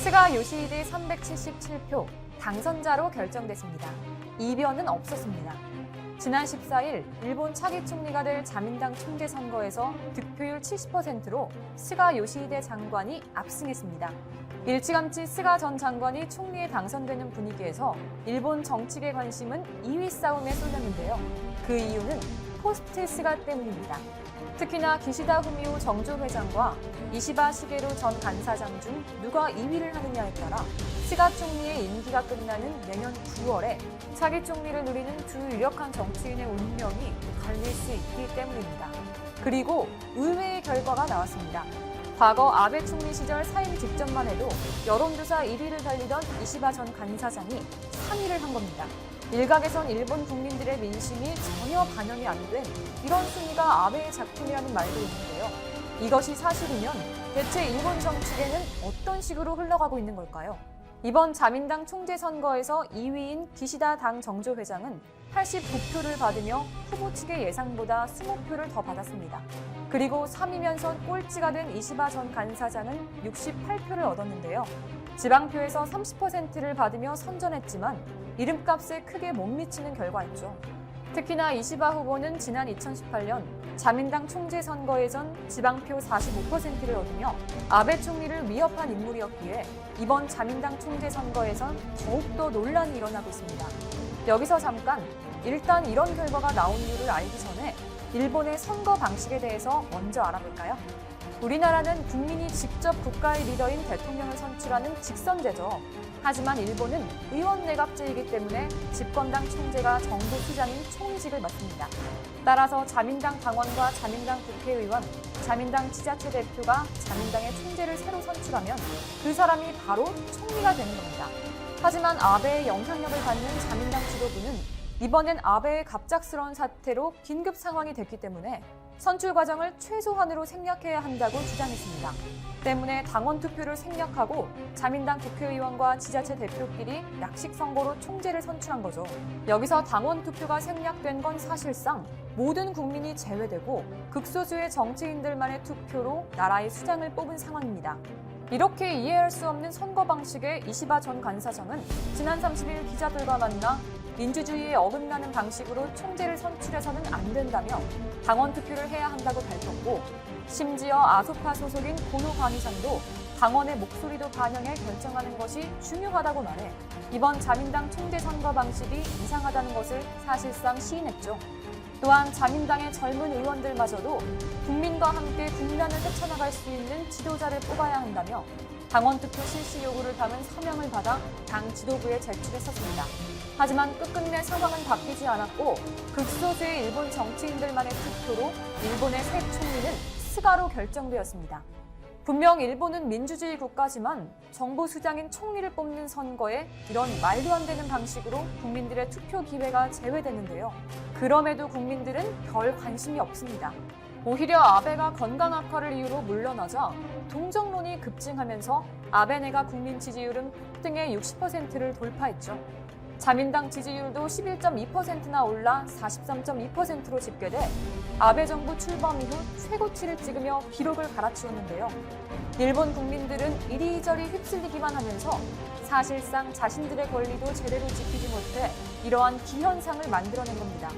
스가 요시히데 377표 당선자로 결정됐습니다. 이변은 없었습니다. 지난 14일 일본 차기 총리가 될 자민당 총재 선거에서 득표율 70%로 스가 요시히데 장관이 압승했습니다. 일찌감치 스가 전 장관이 총리에 당선되는 분위기에서 일본 정치계 관심은 2위 싸움에 쏠렸는데요. 그 이유는 포스트 스가 때문입니다. 특히나 기시다 후미오 정조 회장과 이시바 시게루 전 간사장 중 누가 2위를 하느냐에 따라 스가 총리의 임기가 끝나는 내년 9월에 차기 총리를 누리는 두 유력한 정치인의 운명이 갈릴 수 있기 때문입니다. 그리고 의외의 결과가 나왔습니다. 과거 아베 총리 시절 사임 직전만 해도 여론조사 1위를 달리던 이시바 전 간사장이 3위를 한 겁니다. 일각에선 일본 국민들의 민심이 전혀 반영이 안 된 이런 순위가 아베의 작품이라는 말도 있는데요. 이것이 사실이면 대체 일본 정치계는 어떤 식으로 흘러가고 있는 걸까요? 이번 자민당 총재 선거에서 2위인 기시다 당 정조 회장은 89표를 받으며 후보 측의 예상보다 20표를 더 받았습니다. 그리고 3위면서 꼴찌가 된 이시바 전 간사장은 68표를 얻었는데요. 지방표에서 30%를 받으며 선전했지만 이름값에 크게 못 미치는 결과였죠. 특히나 이시바 후보는 지난 2018년 자민당 총재 선거에선 지방표 45%를 얻으며 아베 총리를 위협한 인물이었기에 이번 자민당 총재 선거에선 더욱더 논란이 일어나고 있습니다. 여기서 잠깐 일단 이런 결과가 나온 이유를 알기 전에 일본의 선거 방식에 대해서 먼저 알아볼까요? 우리나라는 국민이 직접 국가의 리더인 대통령을 선출하는 직선제죠. 하지만 일본은 의원 내각제이기 때문에 집권당 총재가 정부 수장인 총직을 맡습니다. 따라서 자민당 당원과 자민당 국회의원, 자민당 지자체 대표가 자민당의 총재를 새로 선출하면 그 사람이 바로 총리가 되는 겁니다. 하지만 아베의 영향력을 받는 자민당 지도부는 이번엔 아베의 갑작스러운 사태로 긴급 상황이 됐기 때문에 선출 과정을 최소한으로 생략해야 한다고 주장했습니다. 때문에 당원 투표를 생략하고 자민당 국회의원과 지자체 대표끼리 약식 선거로 총재를 선출한 거죠. 여기서 당원 투표가 생략된 건 사실상 모든 국민이 제외되고 극소수의 정치인들만의 투표로 나라의 수장을 뽑은 상황입니다. 이렇게 이해할 수 없는 선거 방식에 이시바 전 간사장은 지난 30일 기자들과 만나 민주주의에 어긋나는 방식으로 총재를 선출해서는 안 된다며 당원 투표를 해야 한다고 밝혔고, 심지어 아소파 소속인 고노 관위상도 당원의 목소리도 반영해 결정하는 것이 중요하다고 말해 이번 자민당 총재 선거 방식이 이상하다는 것을 사실상 시인했죠. 또한 자민당의 젊은 의원들마저도 국민과 함께 국난을 헤쳐나갈 수 있는 지도자를 뽑아야 한다며 당원 투표 실시 요구를 담은 서명을 받아 당 지도부에 제출했었습니다. 하지만 끝끝내 상황은 바뀌지 않았고 극소수의 일본 정치인들만의 투표로 일본의 새 총리는 스가로 결정되었습니다. 분명 일본은 민주주의 국가지만 정부 수장인 총리를 뽑는 선거에 이런 말도 안 되는 방식으로 국민들의 투표 기회가 제외되는데요. 그럼에도 국민들은 별 관심이 없습니다. 오히려 아베가 건강 악화를 이유로 물러나자 동정론이 급증하면서 아베 내각 국민 지지율은 폭등의 60%를 돌파했죠. 자민당 지지율도 11.2%나 올라 43.2%로 집계돼 아베 정부 출범 이후 최고치를 찍으며 기록을 갈아치웠는데요. 일본 국민들은 이리저리 휩쓸리기만 하면서 사실상 자신들의 권리도 제대로 지키지 못해 이러한 기현상을 만들어낸 겁니다.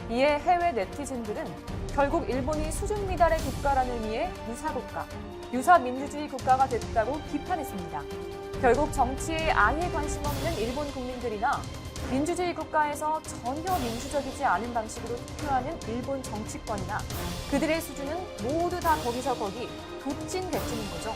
이에 해외 네티즌들은 결국 일본이 수준 미달의 국가라는 의미의 유사국가, 유사민주주의 국가가 됐다고 비판했습니다. 결국 정치에 아예 관심 없는 일본 국민들이나 민주주의 국가에서 전혀 민주적이지 않은 방식으로 투표하는 일본 정치권이나 그들의 수준은 모두 다 거기서 거기 도찐개찐인 거죠.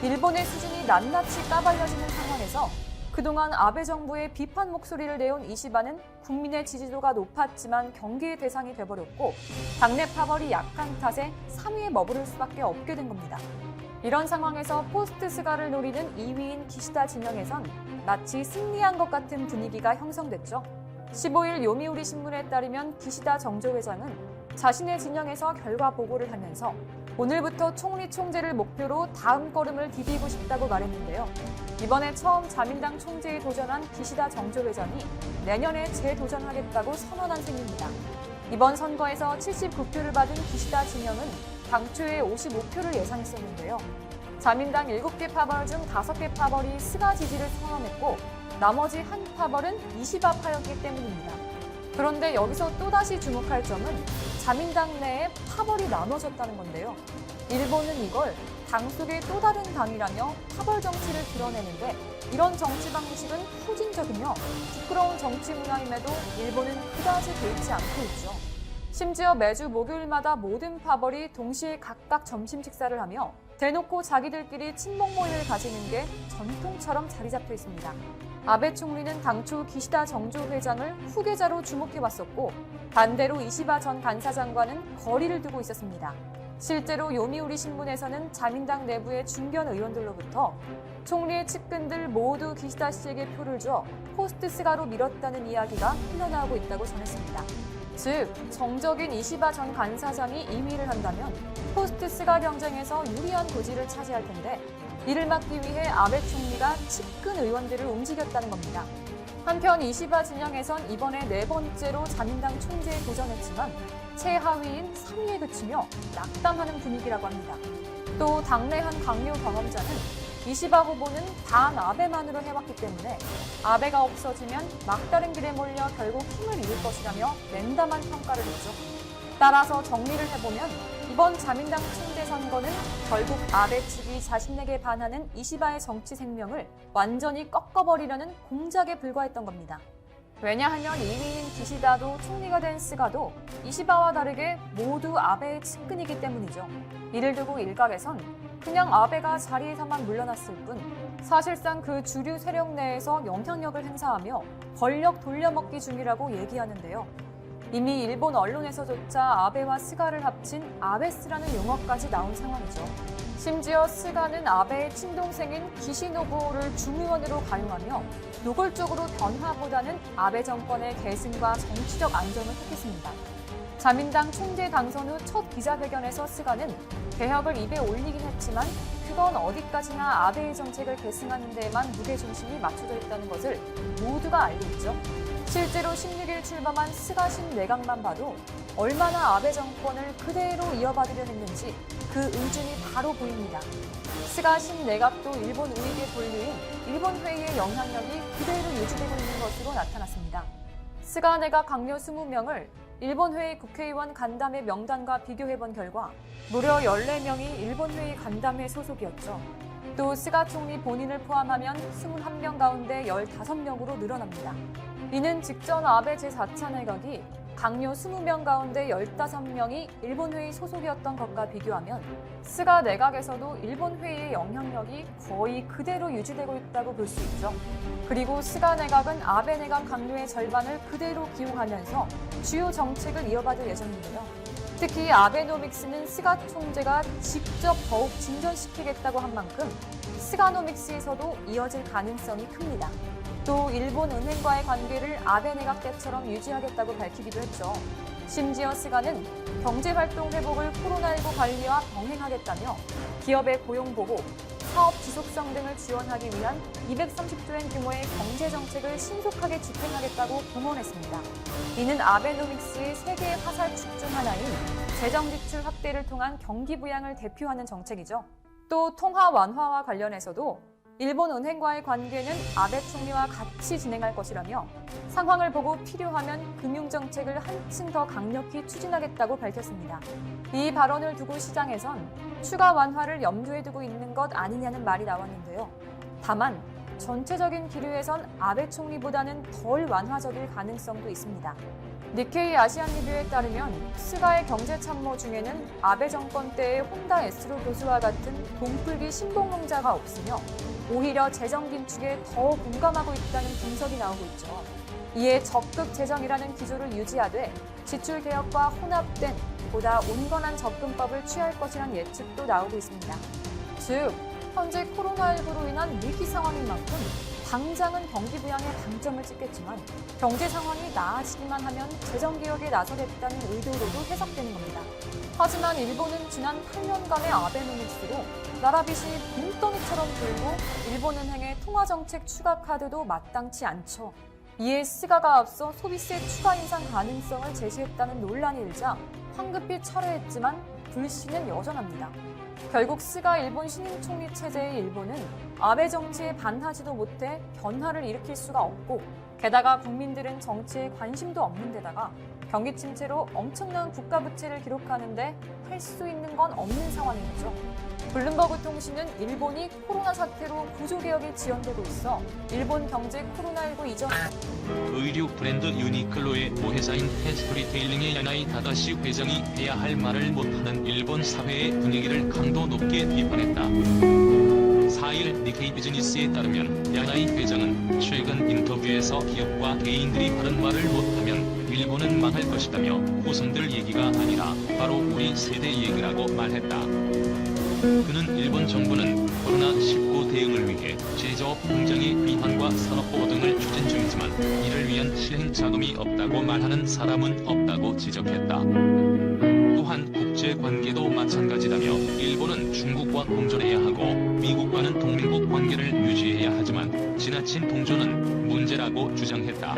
일본의 수준이 낱낱이 까발려지는 상황에서 그동안 아베 정부의 비판 목소리를 내온 이시바는 국민의 지지도가 높았지만 경계의 대상이 돼버렸고 당내 파벌이 약한 탓에 3위에 머무를 수밖에 없게 된 겁니다. 이런 상황에서 포스트 스가를 노리는 2위인 기시다 진영에선 마치 승리한 것 같은 분위기가 형성됐죠. 15일 요미우리 신문에 따르면 기시다 정조 회장은 자신의 진영에서 결과 보고를 하면서 오늘부터 총리 총재를 목표로 다음 걸음을 디디고 싶다고 말했는데요. 이번에 처음 자민당 총재에 도전한 기시다 정조 회장이 내년에 재도전하겠다고 선언한 셈입니다. 이번 선거에서 79표를 받은 기시다 진영은 당초에 55표를 예상했었는데요. 자민당 7개 파벌 중 5개 파벌이 스가 지지를 선언했고 나머지 한 파벌은 이시바 파였기 때문입니다. 그런데 여기서 또다시 주목할 점은 자민당 내에 파벌이 나눠졌다는 건데요. 일본은 이걸 당 속의 또 다른 당이라며 파벌 정치를 드러내는데 이런 정치 방식은 후진적이며 부끄러운 정치 문화임에도 일본은 그다지 개의치 않고 있죠. 심지어 매주 목요일마다 모든 파벌이 동시에 각각 점심 식사를 하며 대놓고 자기들끼리 친목 모임을 가지는 게 전통처럼 자리 잡혀 있습니다. 아베 총리는 당초 기시다 정조 회장을 후계자로 주목해왔었고 반대로 이시바 전 간사장과는 거리를 두고 있었습니다. 실제로 요미우리 신문에서는 자민당 내부의 중견 의원들로부터 총리의 측근들 모두 기시다 씨에게 표를 줘 포스트 스가로 밀었다는 이야기가 흘러나오고 있다고 전했습니다. 즉, 정적인 이시바 전 간사장이 2위를 한다면 포스트 스가 경쟁에서 유리한 고지를 차지할 텐데 이를 막기 위해 아베 총리가 측근 의원들을 움직였다는 겁니다. 한편 이시바 진영에선 이번에 4번째로 자민당 총재에 도전했지만 최하위인 3위에 그치며 낙담하는 분위기라고 합니다. 또 당내 한 강요 경험자는 이시바 후보는 단 아베만으로 해왔기 때문에 아베가 없어지면 막다른 길에 몰려 결국 힘을 잃을 것이라며 냉담한 평가를 했죠. 따라서 정리를 해보면 이번 자민당 총재 선거는 결국 아베 측이 자신에게 반하는 이시바의 정치 생명을 완전히 꺾어버리려는 공작에 불과했던 겁니다. 왜냐하면 2위인 기시다도 총리가 된 스가도 이시바와 다르게 모두 아베의 측근이기 때문이죠. 이를 두고 일각에선 그냥 아베가 자리에서만 물러났을 뿐 사실상 그 주류 세력 내에서 영향력을 행사하며 권력 돌려먹기 중이라고 얘기하는데요. 이미 일본 언론에서조차 아베와 스가를 합친 아베스라는 용어까지 나온 상황이죠. 심지어 스가는 아베의 친동생인 기시노부오를 중의원으로 가용하며 노골적으로 변화보다는 아베 정권의 계승과 정치적 안정을 택했습니다. 자민당 총재 당선 후 첫 기자회견에서 스가는 개혁을 입에 올리긴 했지만 그건 어디까지나 아베의 정책을 계승하는 데에만 무게중심이 맞춰져 있다는 것을 모두가 알고 있죠. 실제로 16일 출범한 스가 신내각만 봐도 얼마나 아베 정권을 그대로 이어받으려 했는지 그 의중이 바로 보입니다. 스가 신내각도 일본 우익의 본류인 일본 회의의 영향력이 그대로 유지되고 있는 것으로 나타났습니다. 스가 내각 강요 20명을 일본 회의 국회의원 간담회 명단과 비교해본 결과 무려 14명이 일본 회의 간담회 소속이었죠. 또 스가 총리 본인을 포함하면 21명 가운데 15명으로 늘어납니다. 이는 직전 아베 제4차 내각이 강요 20명 가운데 15명이 일본 회의 소속이었던 것과 비교하면 스가 내각에서도 일본 회의의 영향력이 거의 그대로 유지되고 있다고 볼 수 있죠. 그리고 스가 내각은 아베 내각 강요의 절반을 그대로 기용하면서 주요 정책을 이어받을 예정인데요. 특히 아베노믹스는 스가 총재가 직접 더욱 진전시키겠다고 한 만큼 스가노믹스에서도 이어질 가능성이 큽니다. 또 일본 은행과의 관계를 아베 내각 때처럼 유지하겠다고 밝히기도 했죠. 심지어 스가는 경제활동 회복을 코로나19 관리와 병행하겠다며 기업의 고용보호, 사업 지속성 등을 지원하기 위한 230조엔 규모의 경제정책을 신속하게 집행하겠다고 공언했습니다. 이는 아베노믹스의 세계의 화살축 중 하나인 재정지출 확대를 통한 경기 부양을 대표하는 정책이죠. 또 통화 완화와 관련해서도 일본 은행과의 관계는 아베 총리와 같이 진행할 것이라며 상황을 보고 필요하면 금융정책을 한층 더 강력히 추진하겠다고 밝혔습니다. 이 발언을 두고 시장에선 추가 완화를 염두에 두고 있는 것 아니냐는 말이 나왔는데요. 다만 전체적인 기류에선 아베 총리보다는 덜 완화적일 가능성도 있습니다. 니케이 아시안 리뷰에 따르면 스가의 경제참모 중에는 아베 정권 때의 혼다 에스로 교수와 같은 돈풀기 신봉론자가 없으며 오히려 재정 긴축에 더 공감하고 있다는 분석이 나오고 있죠. 이에 적극 재정이라는 기조를 유지하되 지출 개혁과 혼합된 보다 온건한 접근법을 취할 것이란 예측도 나오고 있습니다. 즉, 현재 코로나19로 인한 위기 상황인 만큼 당장은 경기 부양에 방점을 찍겠지만 경제 상황이 나아지기만 하면 재정 개혁에 나서겠다는 의도로도 해석되는 겁니다. 하지만 일본은 지난 8년간의 아베노믹스로 나라 빚이 빈덩이처럼 들고 일본은행의 통화정책 추가 카드도 마땅치 않죠. 이에 스가가 앞서 소비세 추가 인상 가능성을 제시했다는 논란이 일자 황급히 철회했지만 불씨는 여전합니다. 결국 스가 일본 신임 총리 체제의 일본은 아베 정치에 반하지도 못해 변화를 일으킬 수가 없고, 게다가 국민들은 정치에 관심도 없는 데다가 경기 침체로 엄청난 국가 부채를 기록하는데 할 수 있는 건 없는 상황인 거죠. 블룸버그 통신은 일본이 코로나 사태로 구조개혁이 지연되고 있어 일본 경제 코로나19 이전 의류 브랜드 유니클로의 모회사인 펜스토리테일링의 야나이 다다시 회장이 해야 할 말을 못하는 일본 사회의 분위기를 강도 높게 비판했다. 4일 니케이 비즈니스에 따르면 야나이 회장은 최근 인터뷰에서 기업과 개인들이 바른 말을 못하면 일본은 망할 것이다며 후손들 얘기가 아니라 바로 우리 세대 얘기라고 말했다. 그는 일본 정부는 코로나19 대응을 위해 제조업 공장의 비판과 산업보호 등을 추진 중이지만 이를 위한 실행 자금이 없다고 말하는 사람은 없다고 지적했다. 또한 국제관계도 마찬가지라며 일본은 중국과 공존해야 하고 미국과는 동맹국 관계를 유지해야 하지만 지나친 동조는 문제라고 주장했다.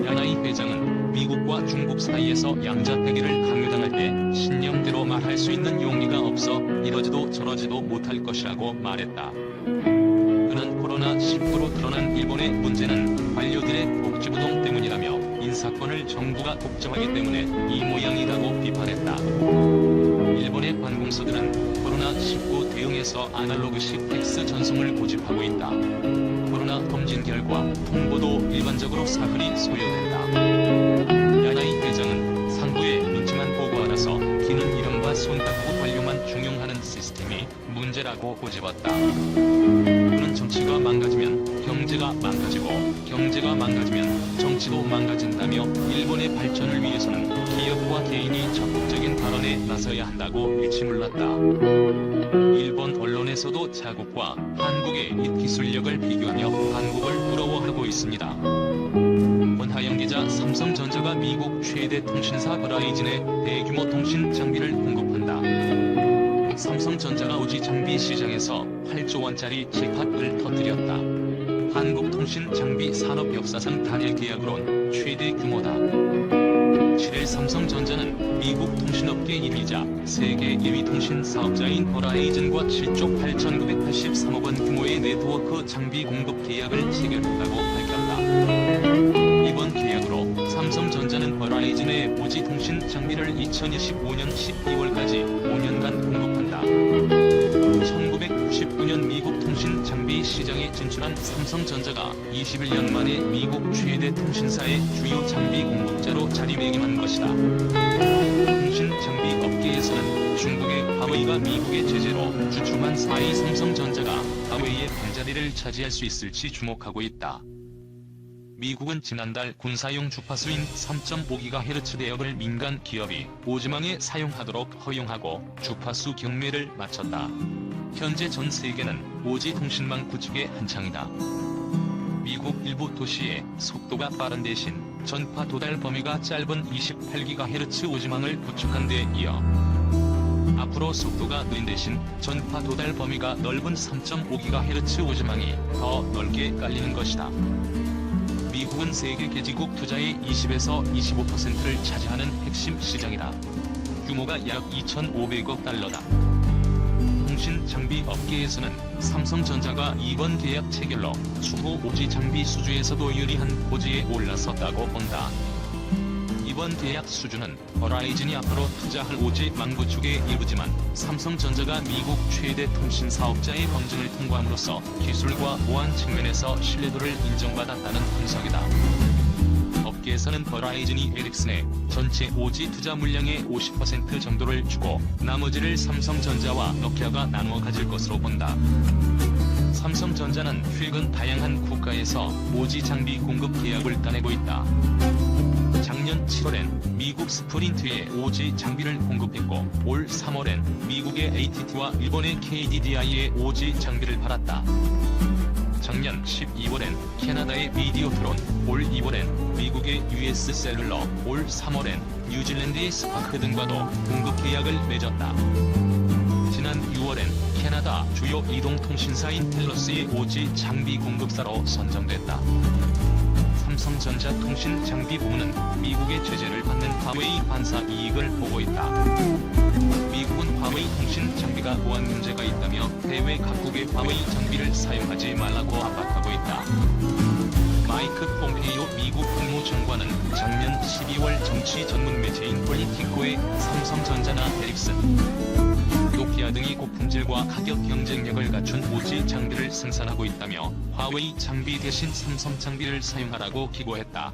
야나이 회장은 미국과 중국 사이에서 양자택일을 강요당할 때 신념대로 말할 수 있는 용기가 없어 이러지도 저러지도 못할 것이라고 말했다. 그는 코로나19로 드러난 일본의 문제는 관료들의 복지부동 때문이라며 인사권을 정부가 독점하기 때문에 이 모양이라고 비판했다. 일본의 관공서들은 코로나19 대응에서 아날로그식 팩스 전송을 고집하고 있다. 코로나 검진 결과 통보도 일반적으로 사흘이 소요된다. 야나이 회장은 상부에 눈치만 보고 알아서 기는 이름과 손 닦고 관료만 중용하는 시스템이 문제라고 꼬집었다. 그는 정치가 망가지면 경제가 망가지고 경제가 망가지면 정치도 망가진다며 일본의 발전을 위해서는 기업과 개인이 적극적인 발언에 나서야 한다고 일침을놨다. 일본 언론에서도 자국과 한국의 이 기술력을 비교하며 한국을 부러워하고 있습니다. 권하영 기자, 삼성전자가 미국 최대 통신사 버라이즌에 대규모 통신 장비를 공급한다. 삼성전자가 오지 장비 시장에서 8조 원짜리 잭팟을 터뜨렸다. 한국통신 장비 산업 역사상 단일 계약으론 최대 규모다. 7일 삼성전자는 미국 통신업계 1위자 세계 1위 통신 사업자인 버라이즌과 7조 8,983억 원 규모의 네트워크 장비 공급 계약을 체결했다고 밝혔다. 이번 계약으로 삼성전자는 버라이즌의 오지 통신 장비를 2025년 12월까지 5년간 공급한다. 1999년 미국 통신 장비 시장에 진출한 삼성전자가 21년 만에 미국 최대 통신사의 주요 장비 공급자로 자리매김한 것이다. 통신 장비 업계에서는 중국의 화웨이가 미국의 제재로 주춤한 사이 삼성전자가 화웨이의 반자리를 차지할 수 있을지 주목하고 있다. 미국은 지난달 군사용 주파수인 3.5GHz 대역을 민간 기업이 오지망에 사용하도록 허용하고 주파수 경매를 마쳤다. 현재 전 세계는 오지 통신망 구축에 한창이다. 미국 일부 도시의 속도가 빠른 대신 전파 도달 범위가 짧은 28GHz 오지망을 구축한 데 이어 앞으로 속도가 느린 대신 전파 도달 범위가 넓은 3.5GHz 오지망이 더 넓게 깔리는 것이다. 미국은 세계 개지국 투자의 20에서 25%를 차지하는 핵심 시장이다. 규모가 약 2,500억 달러다. 통신 장비 업계에서는 삼성전자가 이번 계약 체결로 추후 오지 장비 수주에서도 유리한 고지에 올라섰다고 본다. 이번 계약 수주는 버라이즌이 앞으로 투자할 오지 망 구축의 일부지만 삼성전자가 미국 최대 통신 사업자의 검증을 통과함으로써 기술과 보안 측면에서 신뢰도를 인정받았다는 분석이다. 업계에서는 버라이즌이 에릭슨의 전체 오지 투자 물량의 50% 정도를 주고 나머지를 삼성전자와 노키아가 나누어 가질 것으로 본다. 삼성전자는 최근 다양한 국가에서 오지 장비 공급 계약을 따내고 있다. 작년 7월엔 미국 스프린트에 오지 장비를 공급했고 올 3월엔 미국의 ATT와 일본의 KDDI에 오지 장비를 팔았다. 작년 12월엔 캐나다의 비디오트론, 올 2월엔 미국의 US셀룰러, 올 3월엔 뉴질랜드의 스파크 등과도 공급 계약을 맺었다. 지난 6월엔 캐나다 주요 이동통신사인 텔러스의 오지 장비 공급사로 선정됐다. 삼성전자 통신 장비 부문은 미국의 제재를 받는 화웨이 반사 이익을 보고 있다. 미국은 화웨이 통신 장비가 보안 문제가 있다며 해외 각국의 화웨이 장비를 사용하지 말라고 압박하고 있다. 마이크 폼페이오 미국 국무장관은 작년 12월 정치 전문 매체인 폴리티코의 삼성전자나 에릭슨, 노키아 등이 고품질과 가격 경쟁력을 갖춘 5G 장비를 생산하고 있다며 화웨이 장비 대신 삼성 장비를 사용하라고 기고했다.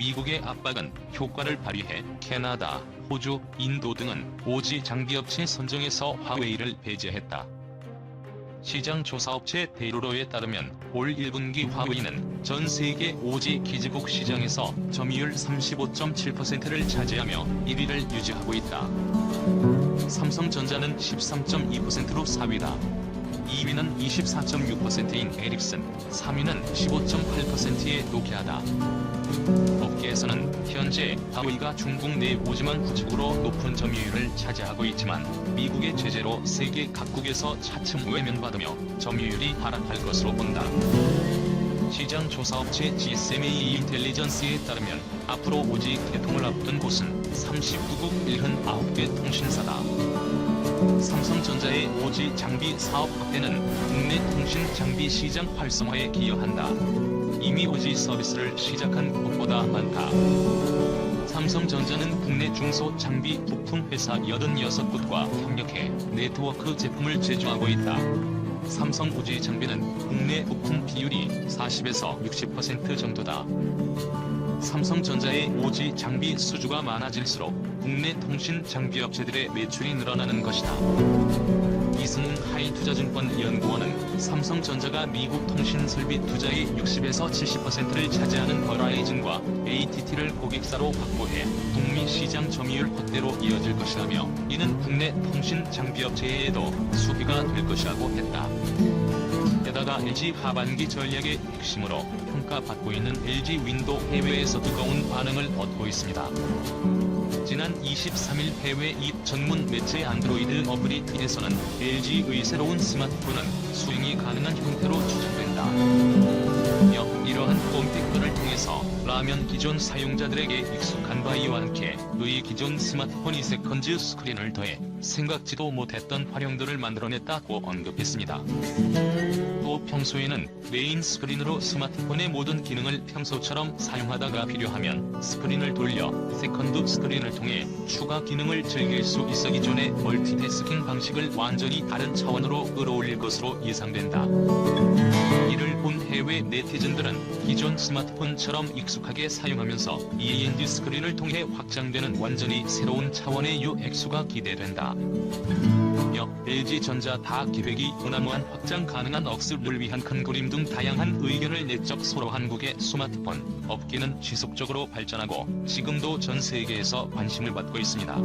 미국의 압박은 효과를 발휘해 캐나다, 호주, 인도 등은 5G 장비 업체 선정에서 화웨이를 배제했다. 시장 조사업체 데이로로에 따르면 올 1분기 화웨이는 전 세계 5G 기지국 시장에서 점유율 35.7%를 차지하며 1위를 유지하고 있다. 삼성전자는 13.2%로 4위다. 2위는 24.6%인 에릭슨, 3위는 15.8%의 노키아다. 업계에서는 현재 화웨이가 중국 내 5G만 구축으로 높은 점유율을 차지하고 있지만 미국의 제재로 세계 각국에서 차츰 외면받으며 점유율이 하락할 것으로 본다. 시장 조사업체 GSMA 인텔리전스에 따르면 앞으로 5G 개통을 앞둔 곳은 39국 79개 통신사다. 삼성전자의 5G 장비 사업 확대는 국내 통신 장비 시장 활성화에 기여한다. 이미 5G 서비스를 시작한 곳보다 많다. 삼성전자는 국내 중소 장비 부품 회사 86곳과 협력해 네트워크 제품을 제조하고 있다. 삼성 5G 장비는 국내 부품 비율이 40에서 60% 정도다. 삼성전자의 5G 장비 수주가 많아질수록 국내 통신 장비 업체들의 매출이 늘어나는 것이다. 이승훈 하이투자증권 연구원은 삼성전자가 미국 통신 설비 투자의 60에서 70%를 차지하는 버라이즌과 AT&T를 고객사로 확보해 북미 시장 점유율 확대로 이어질 것이라며 이는 국내 통신 장비 업체에도 수비가 될 것이라고 했다. 게다가 LG 하반기 전략의 핵심으로 평가받고 있는 LG 윈도 해외에서 뜨거운 반응을 얻고 있습니다. 지난 23일 해외 입 전문 매체 안드로이드 어플리티에서는 LG의 새로운 스마트폰은 수행이 가능한 형태로 추천된다. 이러한 폼팩터를 통해서 라면 기존 사용자들에게 익숙한 바이와 함께 의 기존 스마트폰이 세컨즈 스크린을 더해 생각지도 못했던 활용도를 만들어냈다고 언급했습니다. 또 평소에는 메인 스크린으로 스마트폰의 모든 기능을 평소처럼 사용하다가 필요하면 스크린을 돌려 세컨드 스크린을 통해 추가 기능을 즐길 수 있어 기존의 멀티태스킹 방식을 완전히 다른 차원으로 끌어올릴 것으로 예상된다. 이를 본 해외 네티즌들은 기존 스마트폰처럼 익숙하게 사용하면서 EAND 스크린을 통해 확장되는 완전히 새로운 차원의 UX가 기대된다. LG전자 다 기획이 호남무한 확장 가능한 억습을 위한 큰 그림 등 다양한 의견을 내적 서로 한국의 스마트폰 업계는 지속적으로 발전하고 지금도 전 세계에서 관심을 받고 있습니다.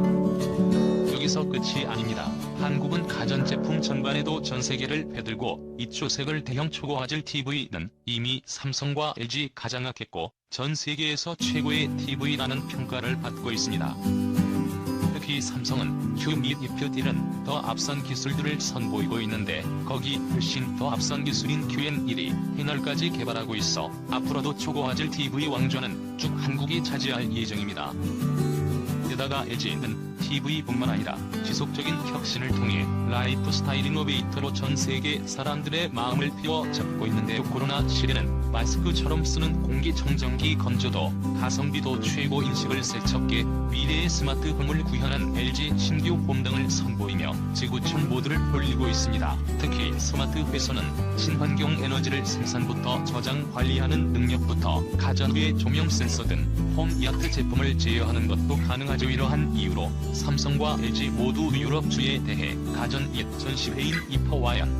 여기서 끝이 아닙니다. 한국은 가전제품 전반에도 전 세계를 빼들고 이 추색을 대형 초고화질 TV는 이미 삼성과 LG 가장하겠고 전 세계에서 최고의 TV라는 평가를 받고 있습니다. 특히 삼성은 Q 및 EPD는 더 앞선 기술들을 선보이고 있는데 거기 훨씬 더 앞선 기술인 QN1이 패널까지 개발하고 있어 앞으로도 초고화질 TV 왕좌는 쭉 한국이 차지할 예정입니다. 게다가 LG는 TV뿐만 아니라 지속적인 혁신을 통해 라이프 스타일 이노베이터로 전 세계 사람들의 마음을 휘어잡고 있는데 코로나 시대는 마스크처럼 쓰는 공기청정기 건조도 가성비도 최고 인식을 세척게 미래의 스마트홈을 구현한 LG 신규 홈 등을 선보이며 지구촌 모두를 돌리고 있습니다. 특히 스마트 회선은 친환경 에너지를 생산부터 저장 관리하는 능력부터 가전 외 조명 센서 등 홈 야트 제품을 제어하는 것도 가능하죠. 이러한 이유로 삼성과 LG 모두 유럽주에 대해 가전 전시회인 이퍼와연